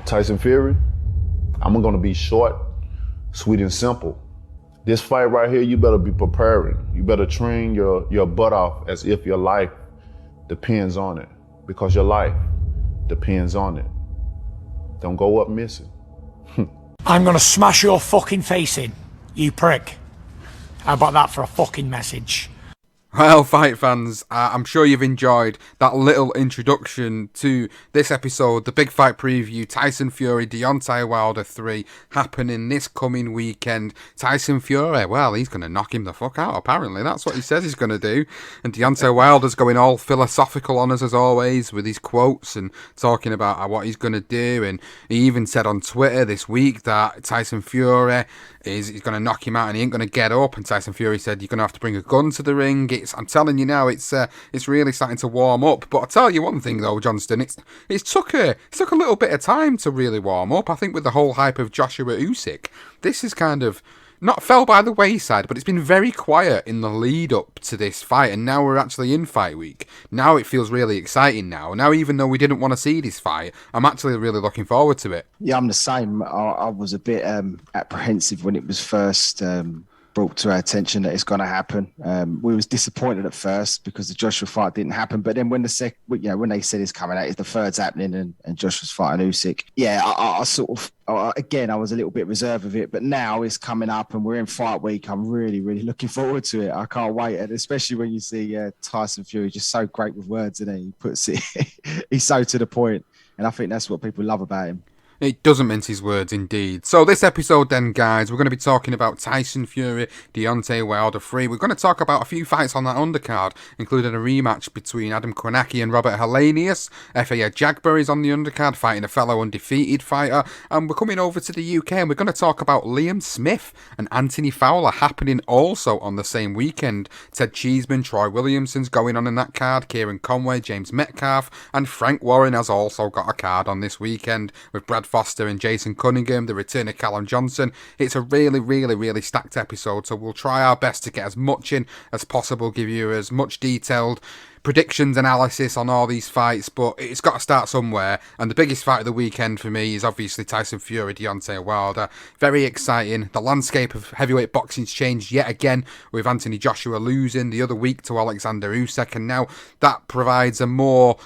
Tyson Fury, I'm gonna be short, sweet and simple. This fight right here, you better be preparing. You better train your butt off as if your life depends on it, because your life depends on it. Don't go up missing. I'm gonna smash your fucking face in, you prick. How about that for a fucking message? Well, fight fans, I'm sure you've enjoyed that little introduction to this episode, the big fight preview, Tyson Fury, Deontay Wilder 3, happening this coming weekend. Tyson Fury, well, he's going to knock him the fuck out, apparently. That's what he says he's going to do. And Deontay Wilder's going all philosophical on us, as always, with his quotes and talking about what he's going to do. And he even said on Twitter this week that Tyson Fury he's going to knock him out and he ain't going to get up. And Tyson Fury said, you're going to have to bring a gun to the ring. I'm telling you now, it's really starting to warm up. But I'll tell you one thing though, Johnston, it took a little bit of time to really warm up. I think with the whole hype of Joshua Usyk, this is kind of not fell by the wayside, but it's been very quiet in the lead up to this fight, and now we're actually in fight week. Now it feels really exciting now even though we didn't want to see this fight, I'm actually really looking forward to it. Yeah, I'm the same. I was a bit apprehensive when it was first brought to our attention that it's going to happen. We was disappointed at first because the Joshua fight didn't happen, but then when they said it's coming out, it's the third's happening, and Joshua's fighting Usyk. Yeah, I sort of again I was a little bit reserved of it, but now it's coming up and we're in fight week. I'm really, really looking forward to it. I can't wait, and especially when you see Tyson Fury, just so great with words, and he puts it, he's so to the point, and I think that's what people love about him. It doesn't mince his words, indeed. So this episode then, guys, we're going to be talking about Tyson Fury, Deontay Wilder 3. We're going to talk about a few fights on that undercard, including a rematch between Adam Kownacki and Robert Helenius. F.A. Jagbury's on the undercard, fighting a fellow undefeated fighter. And we're coming over to the UK, and we're going to talk about Liam Smith and Anthony Fowler happening also on the same weekend. Ted Cheeseman, Troy Williamson's going on in that card. Kieran Conway, James Metcalf, and Frank Warren has also got a card on this weekend with Brad Foster and Jason Cunningham, the return of Callum Johnson. It's a really, really, really stacked episode, so we'll try our best to get as much in as possible, give you as much detailed predictions, analysis on all these fights, but it's got to start somewhere, and the biggest fight of the weekend for me is obviously Tyson Fury, Deontay Wilder. Very exciting. The landscape of heavyweight boxing's changed yet again, with Anthony Joshua losing the other week to Alexander Usyk, and now that provides a more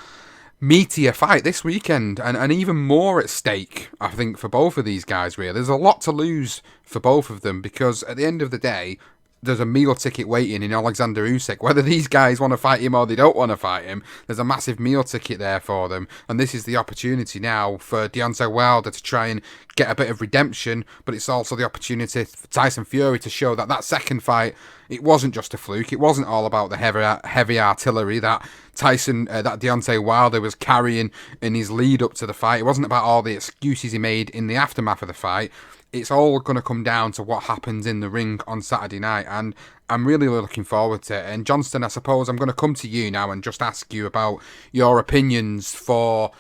meatier fight this weekend, and even more at stake, I think, for both of these guys, really. There's a lot to lose for both of them, because at the end of the day, there's a meal ticket waiting in Alexander Usyk. Whether these guys want to fight him or they don't want to fight him, there's a massive meal ticket there for them, and this is the opportunity now for Deontay Wilder to try and get a bit of redemption, but it's also the opportunity for Tyson Fury to show that second fight, it wasn't just a fluke. It wasn't all about the heavy artillery that Deontay Wilder was carrying in his lead up to the fight. It wasn't about all the excuses he made in the aftermath of the fight. It's all going to come down to what happens in the ring on Saturday night, and I'm really looking forward to it. And Johnston, I suppose I'm going to come to you now and just ask you about your opinions for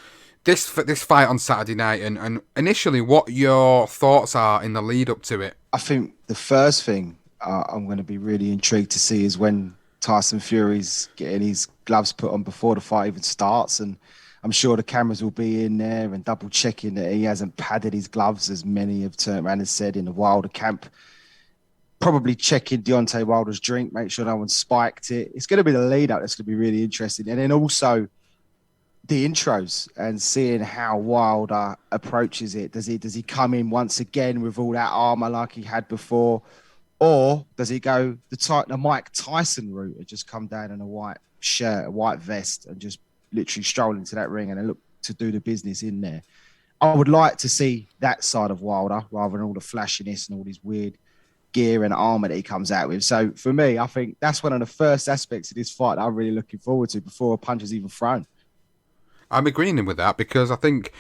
this fight on Saturday night, and initially what your thoughts are in the lead up to it. I think the first thing I'm going to be really intrigued to see is when Tyson Fury's getting his gloves put on before the fight even starts, and I'm sure the cameras will be in there and double checking that he hasn't padded his gloves, as many have turned around and said in the Wilder camp. Probably checking Deontay Wilder's drink, make sure no one spiked it. It's going to be the lead up that's going to be really interesting. And then also the intros and seeing how Wilder approaches it. Does he come in once again with all that armor like he had before? Or does he go the Mike Tyson route and just come down in a white shirt, a white vest, and just literally stroll into that ring and then look to do the business in there? I would like to see that side of Wilder rather than all the flashiness and all these weird gear and armor that he comes out with. So for me, I think that's one of the first aspects of this fight that I'm really looking forward to before a punch is even thrown. I'm agreeing with that, because I think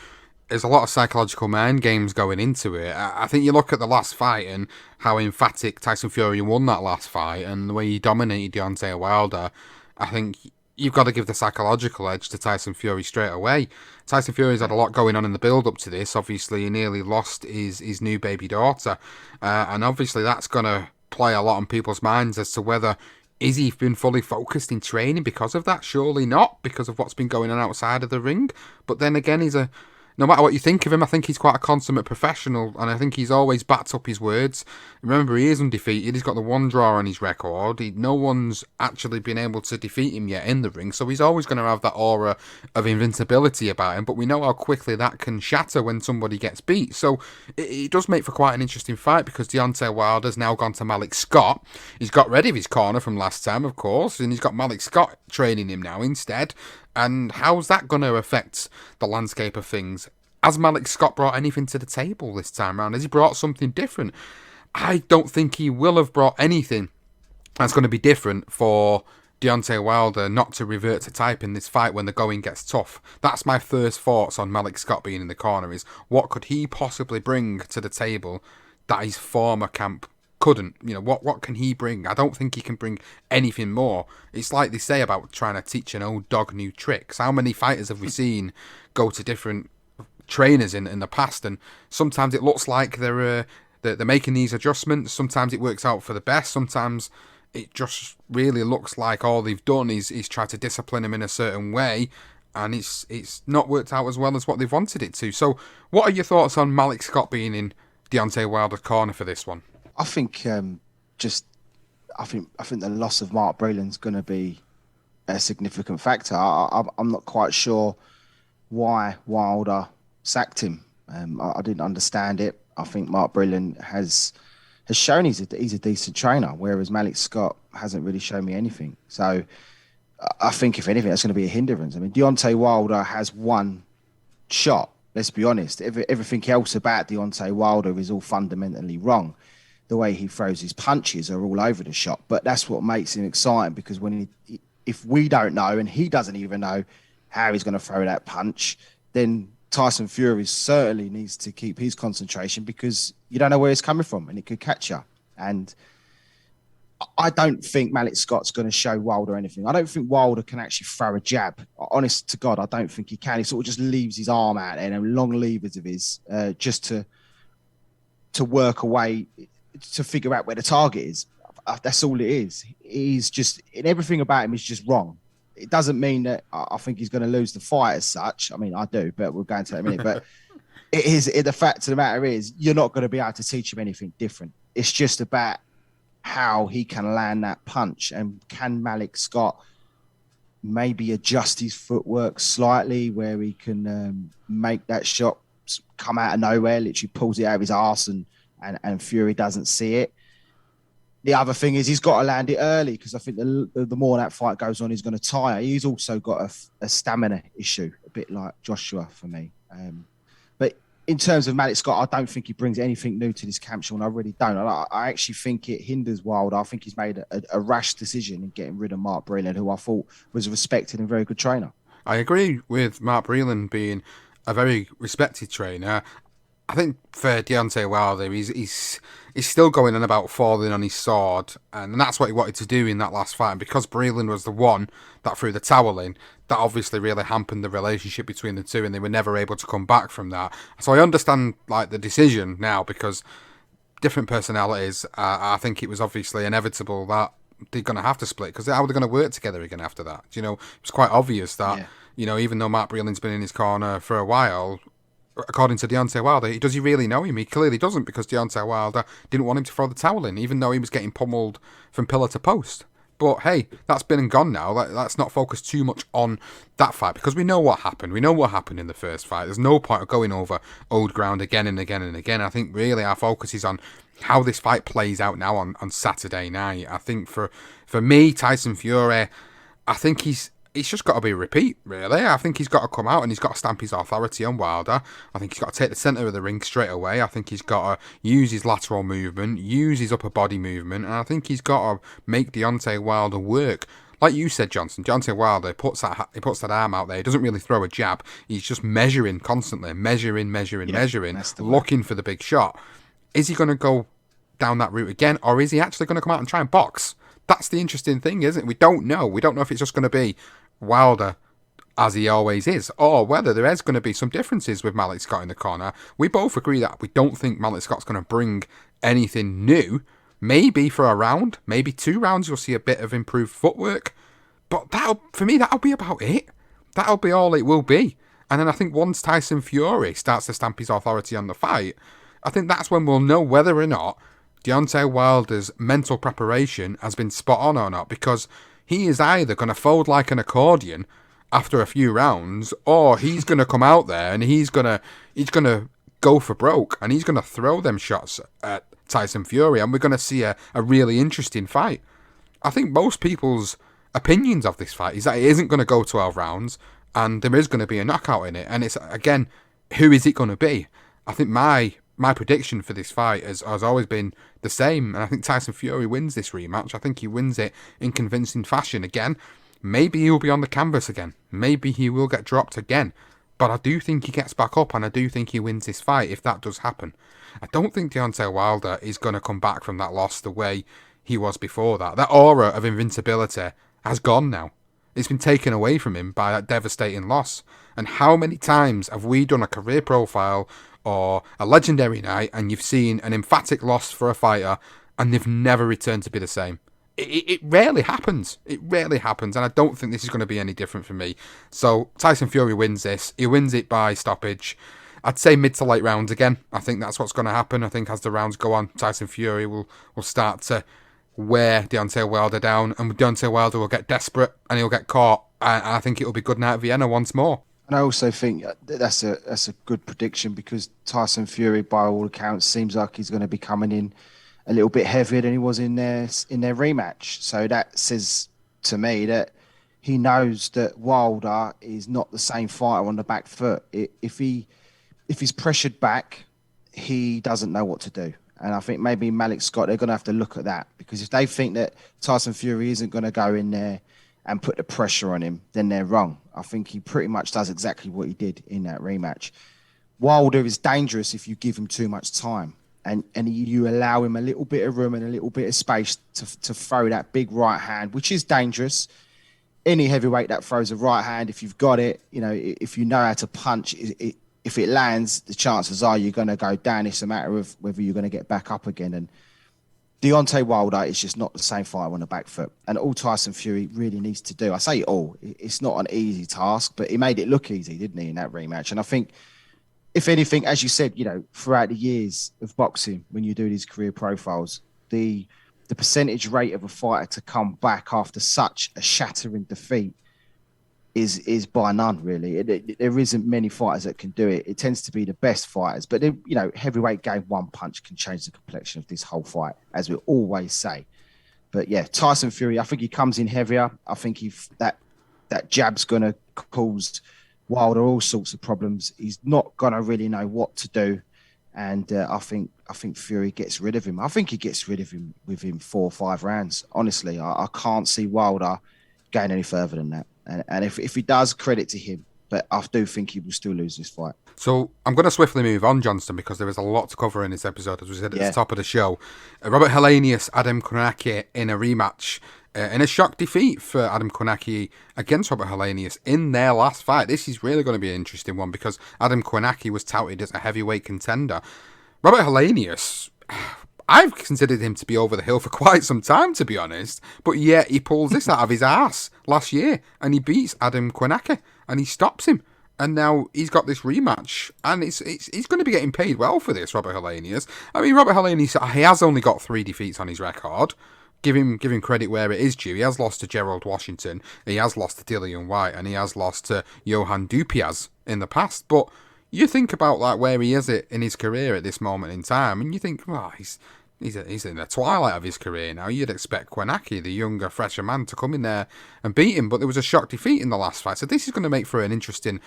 there's a lot of psychological mind games going into it. I think you look at the last fight and how emphatic Tyson Fury won that last fight and the way he dominated Deontay Wilder. I think you've got to give the psychological edge to Tyson Fury straight away. Tyson Fury's had a lot going on in the build-up to this. Obviously, he nearly lost his new baby daughter. And obviously that's going to play a lot on people's minds as to whether is he been fully focused in training because of that? Surely not, because of what's been going on outside of the ring. But then again, he's a no matter what you think of him, I think he's quite a consummate professional, and I think he's always backed up his words. Remember, he is undefeated. He's got the one draw on his record. No one's actually been able to defeat him yet in the ring, so he's always going to have that aura of invincibility about him, but we know how quickly that can shatter when somebody gets beat. So it does make for quite an interesting fight, because Deontay Wilder's now gone to Malik Scott. He's got rid of his corner from last time, of course, and he's got Malik Scott training him now instead. And how's that going to affect the landscape of things? Has Malik Scott brought anything to the table this time around? Has he brought something different? I don't think he will have brought anything that's going to be different for Deontay Wilder not to revert to type in this fight when the going gets tough. That's my first thoughts on Malik Scott being in the corner, is what could he possibly bring to the table that his former camp couldn't? You know, what can he bring? I don't think he can bring anything more. It's like they say about trying to teach an old dog new tricks. How many fighters have we seen go to different trainers in the past, and sometimes it looks like they're making these adjustments. Sometimes it works out for the best. Sometimes it just really looks like all they've done is try to discipline him in a certain way, and it's not worked out as well as what they've wanted it to. So what are your thoughts on Malik Scott being in Deontay Wilder's corner for this one? I think I think the loss of Mark Breland's going to be a significant factor. I'm not quite sure why Wilder sacked him. I didn't understand it. I think Mark Breland has shown he's a decent trainer, whereas Malik Scott hasn't really shown me anything. So I think, if anything, that's going to be a hindrance. I mean, Deontay Wilder has one shot. Let's be honest. Everything else about Deontay Wilder is all fundamentally wrong. The way he throws his punches are all over the shop. But that's what makes him exciting, because if we don't know, and he doesn't even know how he's going to throw that punch, then Tyson Fury certainly needs to keep his concentration, because you don't know where it's coming from and it could catch you. And I don't think Malik Scott's going to show Wilder anything. I don't think Wilder can actually throw a jab. Honest to God, I don't think he can. He sort of just leaves his arm out there, and long levers of his, just to work away, to figure out where the target is. That's all it is. He's just, and everything about him is just wrong. It doesn't mean that I think he's going to lose the fight as such. I mean, I do, but we'll go into that in a minute. But the fact of the matter is, you're not going to be able to teach him anything different. It's just about how he can land that punch, and can Malik Scott maybe adjust his footwork slightly, where he can make that shot come out of nowhere, literally pulls it out of his arse, and Fury doesn't see it. The other thing is, he's got to land it early, because I think the more that fight goes on, he's going to tire. He's also got a stamina issue, a bit like Joshua for me. But in terms of Malik Scott, I don't think he brings anything new to this camp, Sean. I really don't. I actually think it hinders Wilder. I think he's made a rash decision in getting rid of Mark Breland, who I thought was a respected and very good trainer. I agree with Mark Breland being a very respected trainer. I think for Deontay Wilder, he's still going on about falling on his sword, and that's what he wanted to do in that last fight. And because Breland was the one that threw the towel in, that obviously really hampered the relationship between the two, and they were never able to come back from that. So I understand the decision now, because different personalities. I think it was obviously inevitable that they're going to have to split, because how are they going to work together again after that? It's quite obvious that even though Mark Breland's been in his corner for a while, according to Deontay Wilder, does he really know him? He clearly doesn't, because Deontay Wilder didn't want him to throw the towel in, even though he was getting pummeled from pillar to post. But hey, that's been and gone now. Let's not focus too much on that fight, because we know what happened. We know what happened in the first fight. There's no point of going over old ground again and again and again. I think really our focus is on how this fight plays out now on Saturday night. I think for me, Tyson Fury, I think he's just got to be a repeat, really. I think he's got to come out and he's got to stamp his authority on Wilder. I think he's got to take the centre of the ring straight away. I think he's got to use his lateral movement, use his upper body movement, and I think he's got to make Deontay Wilder work. Like you said, Johnston, Deontay Wilder puts that arm out there. He doesn't really throw a jab. He's just measuring constantly, measuring, looking for the big shot. Is he going to go down that route again, or is he actually going to come out and try and box? That's the interesting thing, isn't it? We don't know. We don't know if it's just going to be Wilder as he always is, or whether there is going to be some differences with Malik Scott in the corner. We both agree that we don't think Malik Scott's going to bring anything new. Maybe for a round, maybe 2 rounds, you'll see a bit of improved footwork, but that'll be about it. That'll be all it will be. And then I think once Tyson Fury starts to stamp his authority on the fight, I think that's when we'll know whether or not Deontay Wilder's mental preparation has been spot on or not, because he is either going to fold like an accordion after a few rounds, or he's going to come out there and he's going to go for broke, and he's going to throw them shots at Tyson Fury, and we're going to see a really interesting fight. I think most people's opinions of this fight is that it isn't going to go 12 rounds, and there is going to be a knockout in it. And it's, again, who is it going to be? I think my prediction for this fight has always been the same, and I think Tyson Fury wins this rematch. I think he wins it in convincing fashion again. Maybe he'll be on the canvas again. Maybe he will get dropped again. But I do think he gets back up, and I do think he wins this fight if that does happen. I don't think Deontay Wilder is going to come back from that loss the way he was before that. That aura of invincibility has gone now. It's been taken away from him by that devastating loss. And how many times have we done a career profile or a legendary night and you've seen an emphatic loss for a fighter and they've never returned to be the same? It rarely happens. It rarely happens, and I don't think this is going to be any different for me. So Tyson Fury wins this. He wins it by stoppage. I'd say mid to late rounds again. I think that's what's going to happen. I think as the rounds go on, Tyson Fury will start to wear Deontay Wilder down, and Deontay Wilder will get desperate and he'll get caught. And I think it will be good night Vienna once more. And I also think that's a good prediction, because Tyson Fury, by all accounts, seems like he's going to be coming in a little bit heavier than he was in their rematch. So that says to me that he knows that Wilder is not the same fighter on the back foot. If he's pressured back, he doesn't know what to do. And I think maybe Malik Scott, they're going to have to look at that, because if they think that Tyson Fury isn't going to go in there and put the pressure on him, then they're wrong. I think he pretty much does exactly what he did in that rematch. Wilder is dangerous if you give him too much time. And you allow him a little bit of room and a little bit of space to throw that big right hand, which is dangerous. Any heavyweight that throws a right hand, if you've got it, if you know how to punch, if it lands, the chances are you're going to go down. It's a matter of whether you're going to get back up again. And Deontay Wilder is just not the same fighter on the back foot. And all Tyson Fury really needs to do, I say all, it's not an easy task, but he made it look easy, didn't he, in that rematch? And I think, if anything, as you said, throughout the years of boxing, when you do these career profiles, the percentage rate of a fighter to come back after such a shattering defeat is by none, really. There isn't many fighters that can do it. It tends to be the best fighters. But, heavyweight game, one punch can change the complexion of this whole fight, as we always say. But, yeah, Tyson Fury, I think he comes in heavier. I think that jab's going to cause Wilder all sorts of problems. He's not going to really know what to do. And I think Fury gets rid of him. I think he gets rid of him within 4 or 5 rounds. Honestly, I can't see Wilder going any further than that. And if he does, credit to him. But I do think he will still lose this fight. So I'm going to swiftly move on, Johnston, because there is a lot to cover in this episode, as we said at the top of the show. Robert Helenius, Adam Kownacki in a rematch. In a shock defeat for Adam Kownacki against Robert Helenius in their last fight. This is really going to be an interesting one, because Adam Kownacki was touted as a heavyweight contender. Robert Helenius, I've considered him to be over the hill for quite some time, to be honest, but yet he pulls this out of his ass last year and he beats Adam Kownacki and he stops him. And now he's got this rematch, and he's going to be getting paid well for this, Robert Helenius. I mean, Robert Helenius, he has only got 3 defeats on his record. Give him credit where it is due. He has lost to Gerald Washington, he has lost to Dillian White, and he has lost to Johan Dupiaz in the past. But you think about where he is in his career at this moment in time, and you think, well, he's in the twilight of his career now. You'd expect Kownacki, the younger, fresher man, to come in there and beat him, but there was a shock defeat in the last fight. So this is going to make for an interesting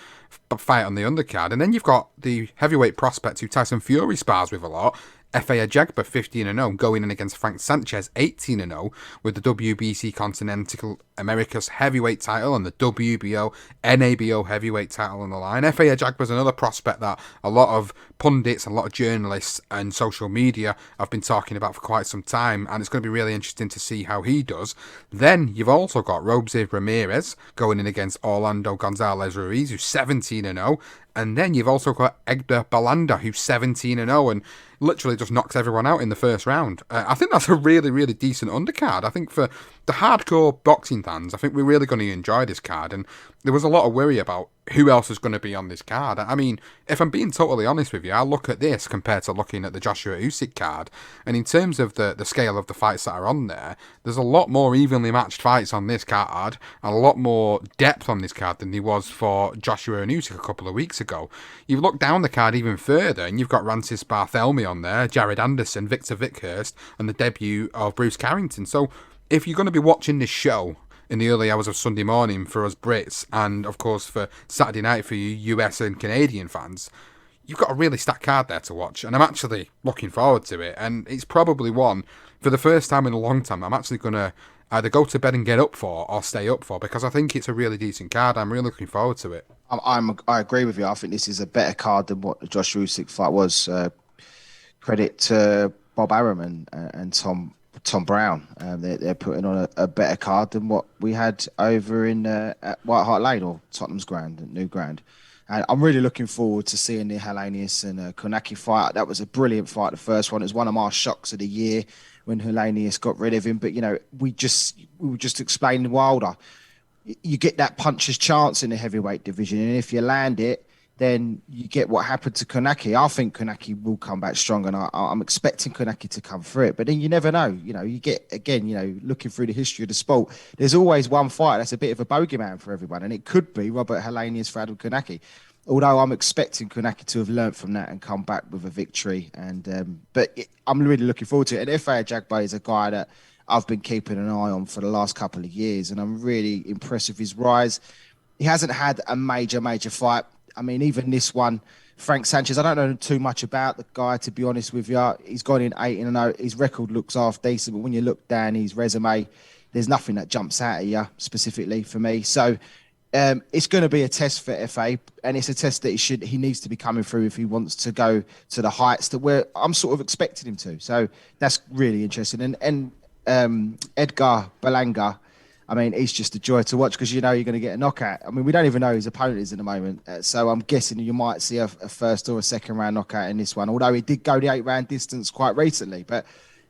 fight on the undercard. And then you've got the heavyweight prospect who Tyson Fury spars with a lot, Efe Ajagba, 15-0, going in against Frank Sanchez, 18-0, with the WBC Continental Americas heavyweight title and the WBO, NABO heavyweight title on the line. Efe Ajagba is another prospect that a lot of pundits, a lot of journalists and social media have been talking about for quite some time, and it's going to be really interesting to see how he does. Then you've also got Robesy Ramirez going in against Orlando Gonzalez Ruiz, who's 17-0, and then you've also got Edgar Balanda, who's 17-0, and literally just knocks everyone out in the first round. I think that's a really, really decent undercard. I think for the hardcore boxing fans, I think we're really going to enjoy this card. And there was a lot of worry about who else was going to be on this card. I mean, if I'm being totally honest with you, I look at this compared to looking at the Joshua Usyk card, and in terms of the scale of the fights that are on there, there's a lot more evenly matched fights on this card, and a lot more depth on this card than there was for Joshua and Usyk a couple of weeks ago. You've looked down the card even further, and you've got Rancis Barthelemy on there, Jared Anderson, Victor Vickhurst, and the debut of Bruce Carrington. So if you're going to be watching this show in the early hours of Sunday morning for us Brits, and of course for Saturday night for you US and Canadian fans, you've got a really stacked card there to watch, and I'm actually looking forward to it. And it's probably one, for the first time in a long time, I'm actually going to either go to bed and get up for or stay up for, because I think it's a really decent card. I'm really looking forward to it. I agree with you. I think this is a better card than what the Josh Usyk fight was. Credit to Bob Arum and Tom Brown. They're putting on a better card than what we had over in at White Hart Lane, or Tottenham's new ground. And I'm really looking forward to seeing the Helenius and Konaki fight. That was a brilliant fight, the first one. It was one of my shocks of the year when Helenius got rid of him. But, we were just explaining Wilder. You get that puncher's chance in the heavyweight division, and if you land it, then you get what happened to Konaki. I think Konaki will come back strong, and I'm expecting Konaki to come through it. But then you never know. You get, again, looking through the history of the sport, there's always one fight that's a bit of a bogeyman for everyone, and it could be Robert Helenius for Adam Konaki. Although I'm expecting Konaki to have learnt from that and come back with a victory. I'm really looking forward to it. And Efe Ajagba is a guy that I've been keeping an eye on for the last couple of years, and I'm really impressed with his rise. He hasn't had a major fight. I mean, even this one, Frank Sanchez, I don't know too much about the guy, to be honest with you. He's gone in 8-0. His record looks half decent, but when you look down his resume, there's nothing that jumps out at you specifically for me. So it's going to be a test for FA, and it's a test that he needs to be coming through if he wants to go to the heights that where I'm sort of expecting him to. So that's really interesting. And Edgar Berlanga, I mean, he's just a joy to watch, because you're going to get a knockout. I mean, we don't even know who his opponent is at the moment. So I'm guessing you might see a first or a second round knockout in this one, although he did go the 8-round distance quite recently. But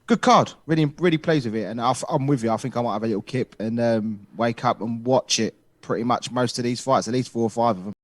good card. Really, really pleased with it. And I'm with you. I think I might have a little kip and wake up and watch it pretty much most of these fights, at least 4 or 5 of them.